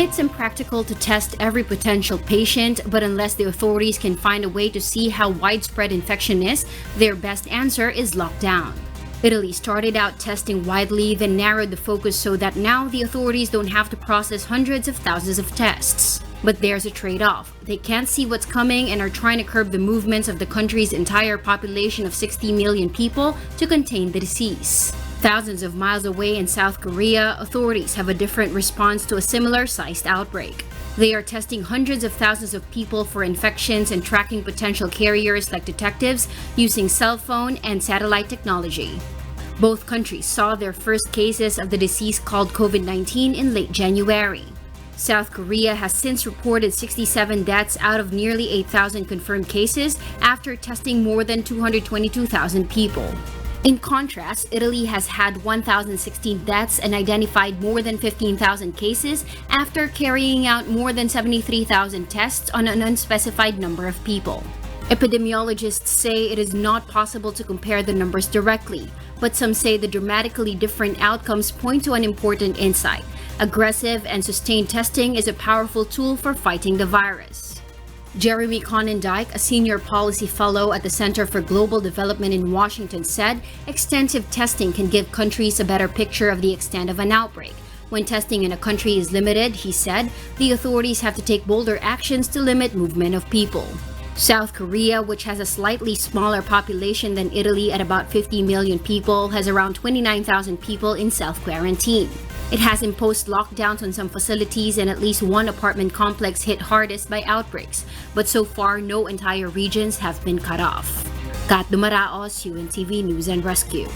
It's impractical to test every potential patient, but unless the authorities can find a way to see how widespread infection is, their best answer is lockdown. Italy started out testing widely, then narrowed the focus so that now the authorities don't have to process hundreds of thousands of tests. But there's a trade-off. They can't see what's coming and are trying to curb the movements of the country's entire population of 60 million people to contain the disease. Thousands of miles away in South Korea, authorities have a different response to a similar-sized outbreak. They are testing hundreds of thousands of people for infections and tracking potential carriers like detectives using cell phone and satellite technology. Both countries saw their first cases of the disease called COVID-19 in late January. South Korea has since reported 67 deaths out of nearly 8,000 confirmed cases after testing more than 222,000 people. In contrast, Italy has had 1,016 deaths and identified more than 15,000 cases after carrying out more than 73,000 tests on an unspecified number of people. Epidemiologists say it is not possible to compare the numbers directly, but some say the dramatically different outcomes point to an important insight. Aggressive and sustained testing is a powerful tool for fighting the virus. Jeremy Conondike, a senior policy fellow at the Center for Global Development in Washington, said extensive testing can give countries a better picture of the extent of an outbreak. When testing in a country is limited, he said, the authorities have to take bolder actions to limit movement of people. South Korea, which has a slightly smaller population than Italy at about 50 million people, has around 29,000 people in self-quarantine. It has imposed lockdowns on some facilities and at least one apartment complex hit hardest by outbreaks, but so far no entire regions have been cut off. Kat Dumaraos, UNTV News and Rescue.